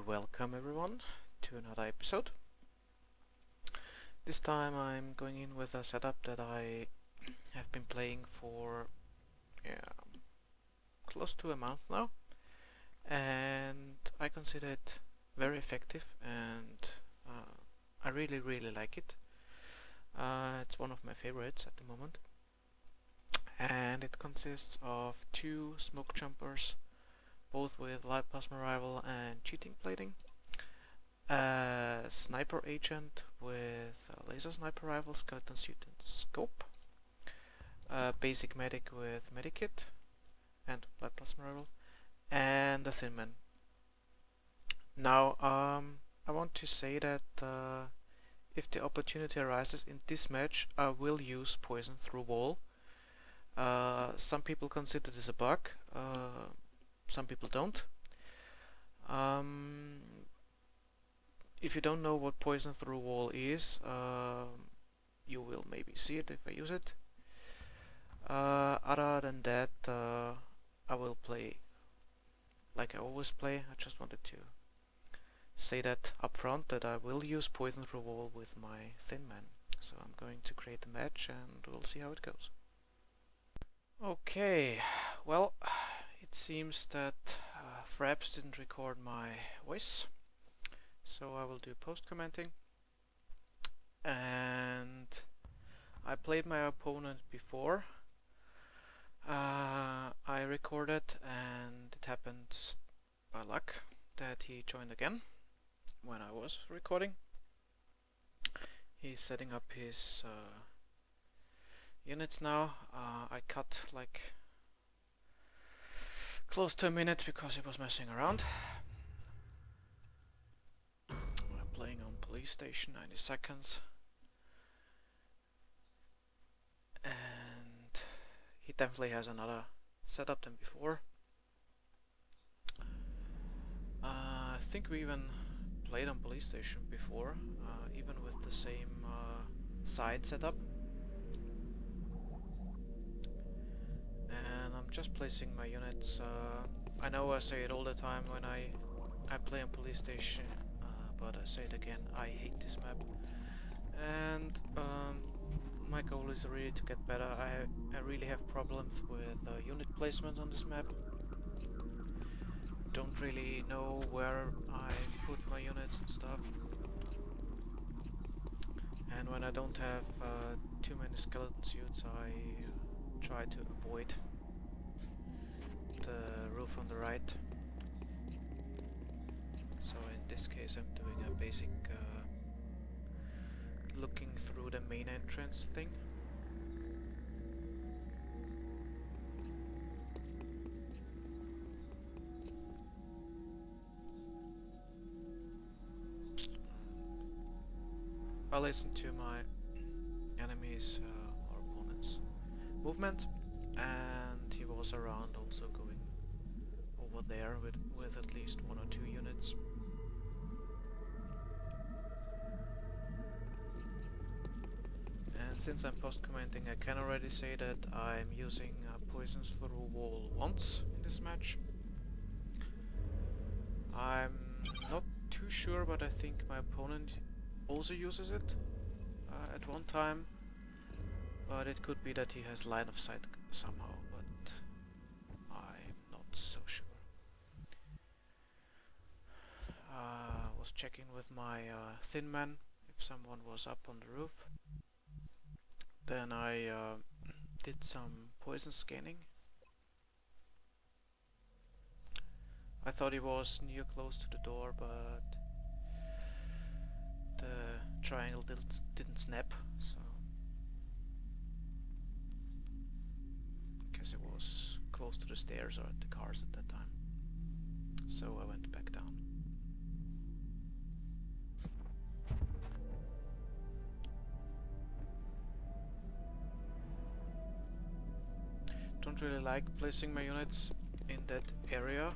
welcome everyone to another episode. This time I'm going in with a setup that I have been playing for close to a month now, and I consider it very effective, and I really like it. It's one of my favorites at the moment, and it consists of two smoke jumpers, both with light plasma rifle and cheating plating, a sniper agent with a laser sniper rifle, skeleton suit and scope, a basic medic with medikit and light plasma rifle, and a thin man. Now I want to say that if the opportunity arises in this match, I will use poison through wall. Some people consider this a bug, some people don't. If you don't know what poison through wall is, you will maybe see it if I use it. Other than that, I will play like I always play. I just wanted to say that up front, that I will use poison through wall with my thin man. So I'm going to create a match and we'll see how it goes. Okay, well, it seems that Fraps didn't record my voice, so I will do post commenting. And I played my opponent before. I recorded, and it happened by luck that he joined again when I was recording. He's setting up his units now. I cut like close to a minute because he was messing around. We're playing on police station, 90 seconds. And he definitely has another setup than before. I think we even played on police station before, even with the same side setup. And I'm just placing my units. I know I say it all the time when I play on police station, but I say it again, I hate this map. And my goal is really to get better. I really have problems with unit placement on this map. Don't really know where I put my units and stuff. And when I don't have too many skeleton suits, I try to avoid the roof on the right. So in this case I'm doing a basic looking through the main entrance thing. I listen to my enemies or opponents' movement, and he was around also going over there with at least 1 or 2 units. And since I'm post commenting, I can already say that I'm using poisons through wall once in this match. I'm not too sure, but I think my opponent also uses it at one time, but it could be that he has line of sight somehow, but I'm not so sure. I was checking with my thin man if someone was up on the roof. Then I did some poison scanning. I thought he was near close to the door, but the triangle didn't snap, so I guess it was close to the stairs or at the cars at that time. So I went back down. Don't really like placing my units in that area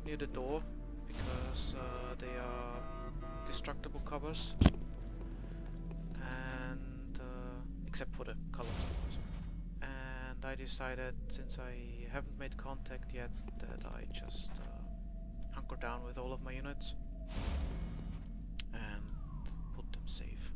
near the door, because they are destructible covers, and except for the colors of course. And I decided, since I haven't made contact yet, that I just hunker down with all of my units. and put them safe.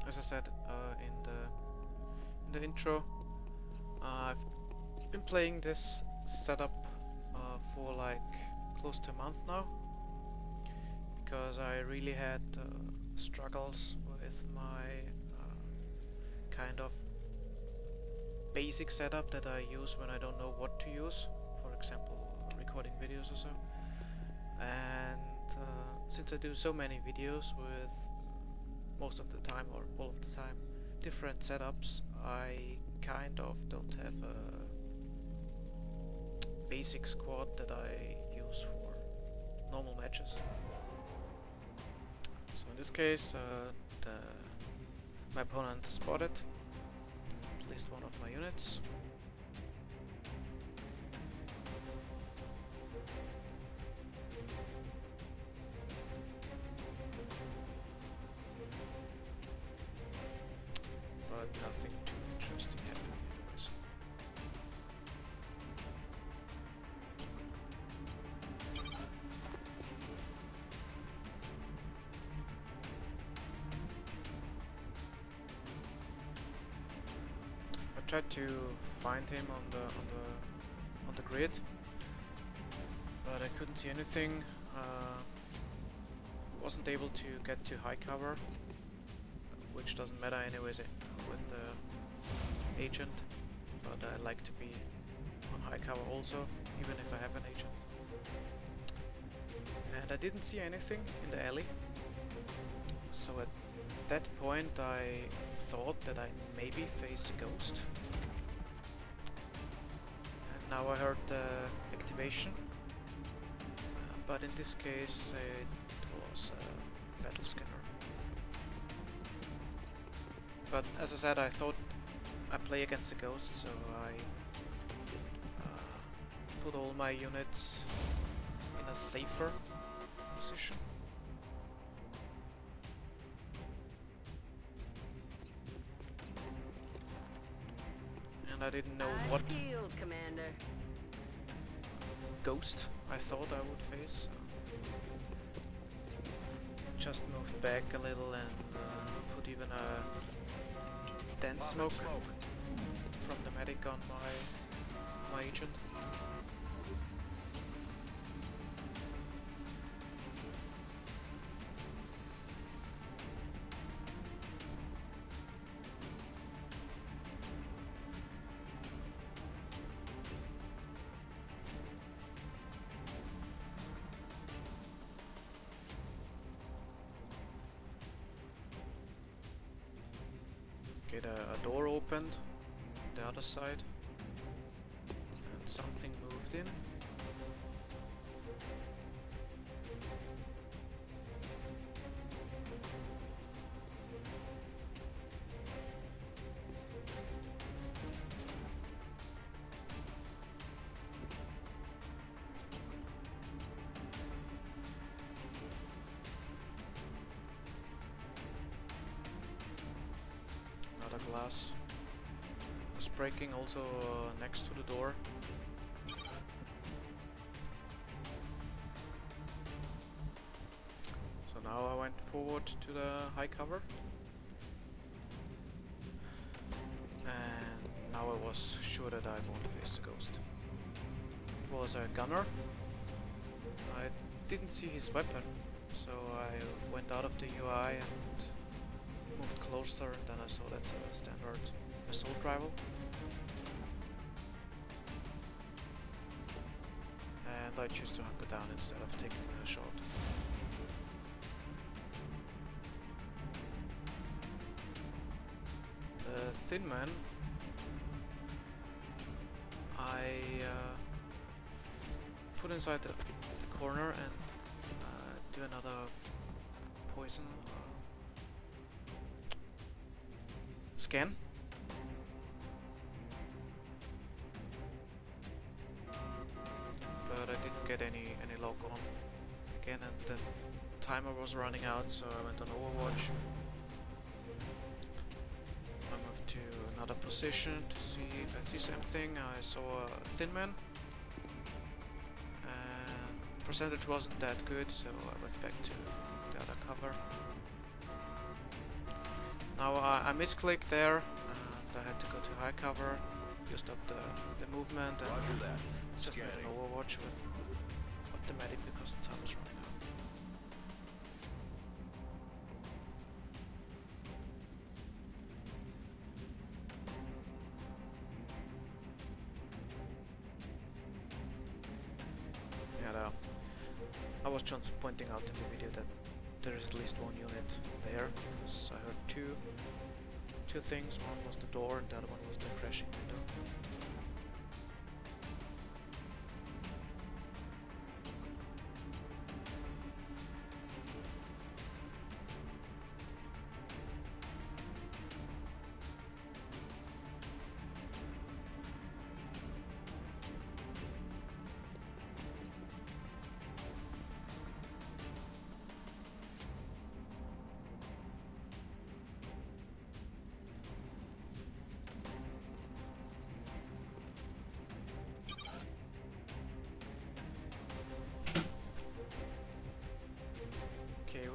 As I said in the intro, I've been playing this setup for like close to a month now, because I really had struggles with my kind of basic setup that I use when I don't know what to use, for example recording videos or so. And since I do so many videos with most of the time or all of the time different setups, I kind of don't have a basic squad that I use for normal matches. So in this case my opponent spotted at least one of my units. But nothing too interesting happening anyways. I tried to find him on the grid, but I couldn't see anything. Wasn't able to get to high cover, which doesn't matter anyways with the agent, but I like to be on high cover also, even if I have an agent. And I didn't see anything in the alley, so at that point I thought that I maybe face a ghost. And now I heard the activation, but in this case it was a battle scanner. But as I said, I thought I play against the ghost, so I put all my units in a safer position. And I didn't know what Commander. ghost I thought I would face. So just moved back a little and put even a dense smoke from the medic on my agent. Get a door opened on the other side, and something moved in. Another glass was breaking also next to the door. So now I went forward to the high cover, and now I was sure that I won't face the ghost. It was a gunner. I didn't see his weapon, so I went out of the UI and moved closer, and then I saw that's a standard assault rifle. And I choose to hunker down instead of taking a shot. The thin man, I put inside the corner and do another poison scan. But I didn't get any lock on. again, and the timer was running out, so I went on Overwatch. I moved to another position to see if I see something. I saw a thin man, and percentage wasn't that good, so I went back to the other cover. Now I misclicked there, and I had to go to high cover, used up the movement, and just made an Overwatch with the medic because the time was running out. Yeah, I was just pointing out in the video that there is at least one unit there, because I heard two things. One was the door and the other one was the crashing window.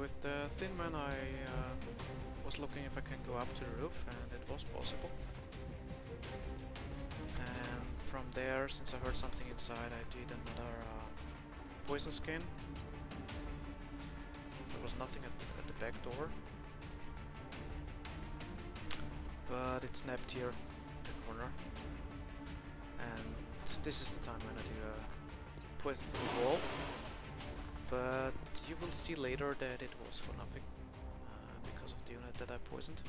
With the thin man I was looking if I can go up to the roof, and it was possible. And from there, since I heard something inside, I did another poison scan. There was nothing at the back door, but it snapped here in the corner. And this is the time when I do a poison through the wall. But you will see later that it was for nothing, because of the unit that I poisoned.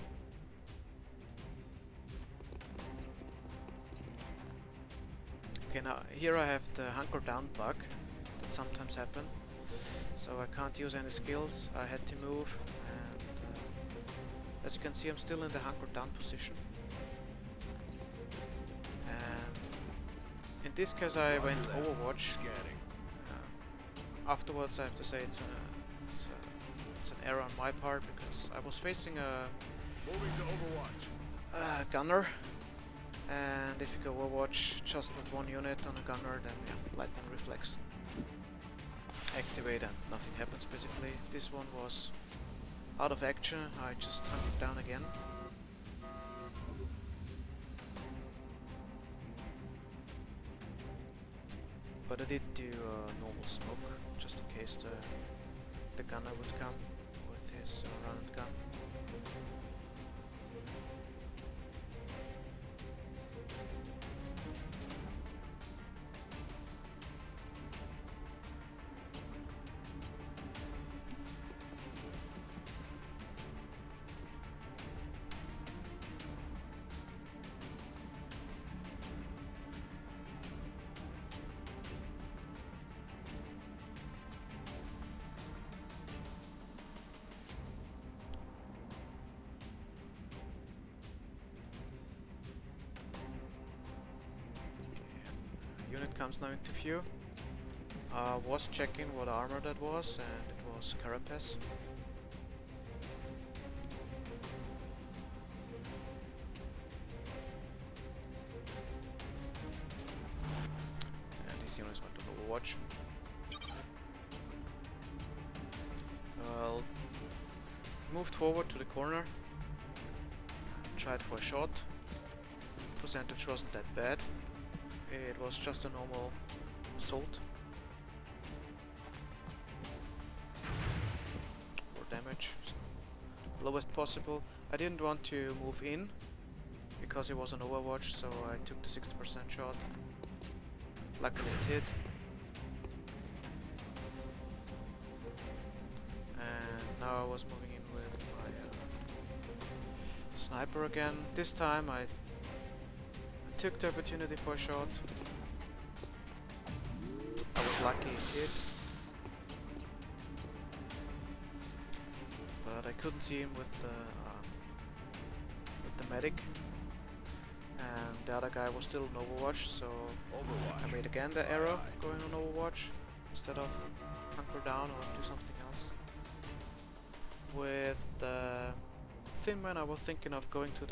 Okay, now here I have the hunker down bug that sometimes happen, so I can't use any skills. I had to move, and as you can see, I'm still in the hunker down position. And in this case I went Overwatch. Afterwards, I have to say it's an error on my part, because I was facing a gunner, and if you go Overwatch just with one unit on a gunner, then yeah, lightning reflex activate and nothing happens basically. This one was out of action. I just hunted down again. But I did do normal smoke, just in case the gunner would come with his round gun. Unit comes now into view. Was checking what armor that was, and it was Carapace. And these units went to Overwatch. So I moved forward to the corner, tried for a shot. Percentage wasn't that bad. It was just a normal assault. Or damage, so lowest possible. I didn't want to move in because it was an Overwatch, so I took the 60% shot. Luckily it hit. And now I was moving in with my sniper again. This time I took the opportunity for a shot. I was lucky it hit, but I couldn't see him with the medic, and the other guy was still on Overwatch, so I made again the error going on Overwatch. instead of hunker down or do something else. With the Thin Man, I was thinking of going to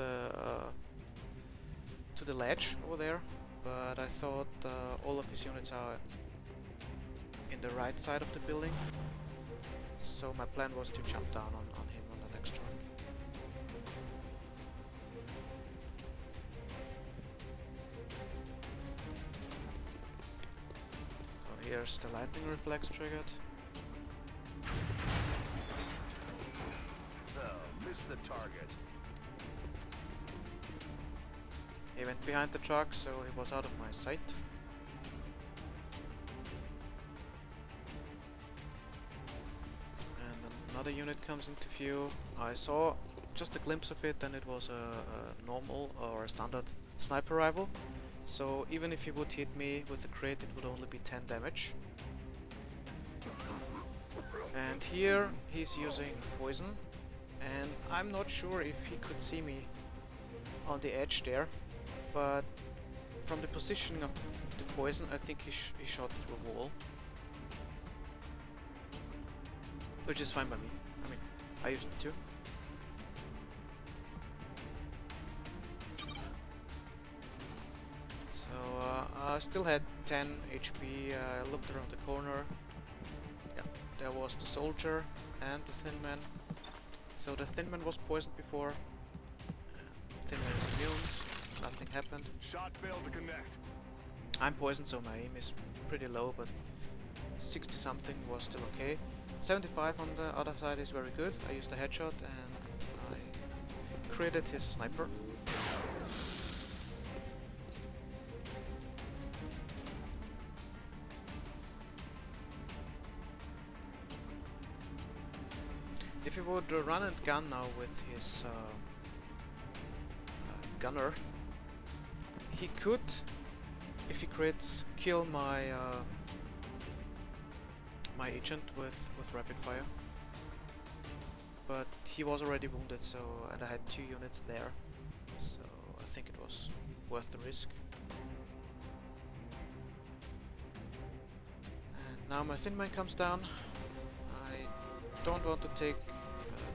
the ledge over there, but I thought all of his units are in the right side of the building, so my plan was to jump down on him on the next turn. So here's the lightning reflex triggered. Missed the target. He went behind the truck, so he was out of my sight. And another unit comes into view. I saw just a glimpse of it, and it was a normal or a standard sniper rifle. So even if he would hit me with a crit, it would only be 10 damage. And here he's using poison, and I'm not sure if he could see me on the edge there. But from the positioning of the poison, I think he shot through a wall. Which is fine by me. I mean, I used it too. So I still had 10 HP. I looked around the corner. Yeah, there was the soldier and the Thin Man. So the Thin Man was poisoned before. Thin Man is immune. Nothing happened. Shot failed to connect. I'm poisoned, so my aim is pretty low, but 60 something was still okay. 75 on the other side is very good. I used a headshot and I critted his sniper. If he would run and gun now with his gunner, he could, if he crits, kill my my agent with rapid fire. But he was already wounded, so and I had 2 units there, so I think it was worth the risk. And now my Thin Man comes down. I don't want to take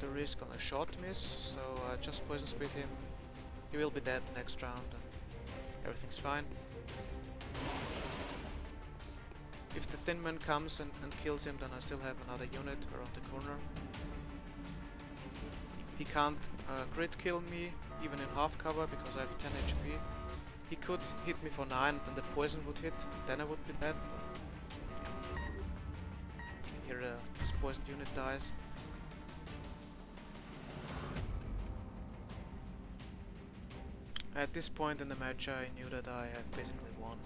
the risk on a short miss, so I just poison speed him. He will be dead the next round and everything's fine. If the Thin Man comes and kills him, then I still have another unit around the corner. He can't crit kill me even in half cover because I have 10 HP. He could hit me for 9, then the poison would hit, then I would be dead. Here this poisoned unit dies. At this point in the match I knew that I had basically won.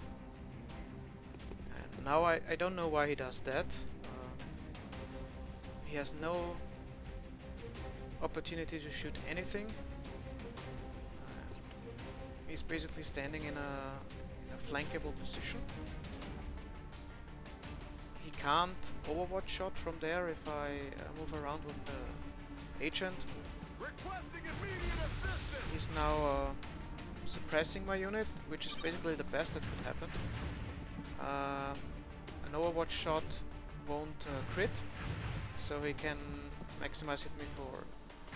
And now I don't know why he does that. He has no opportunity to shoot anything. He's basically standing in a flankable position. He can't overwatch shot from there if I move around with the agent. Requesting immediate assistance. He's now suppressing my unit, which is basically the best that could happen. An overwatch shot won't crit, so he can maximize hit me for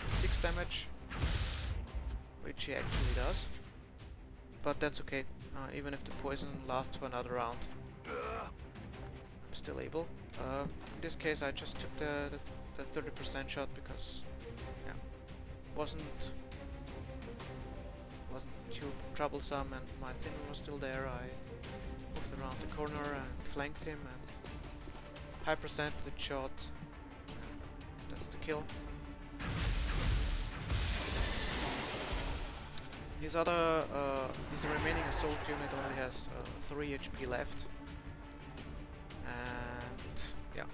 6 damage, which he actually does. But that's okay, even if the poison lasts for another round, I'm still able. In this case I just took the 30% shot because yeah, wasn't too troublesome, and my Thin Man was still there. I moved around the corner and flanked him, and high percentage shot. That's the kill. His remaining assault unit only has 3 HP left, and yeah,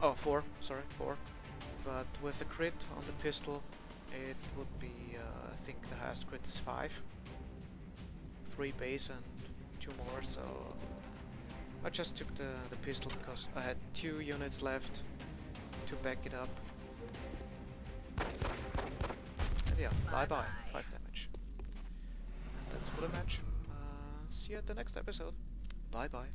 oh 4, sorry 4. But with a crit on the pistol, it would be I think the highest crit is 5. 3 base and 2 more, so I just took the pistol because I had 2 units left to back it up. And yeah, bye bye, 5 damage. And that's for the match. See you at the next episode. Bye bye.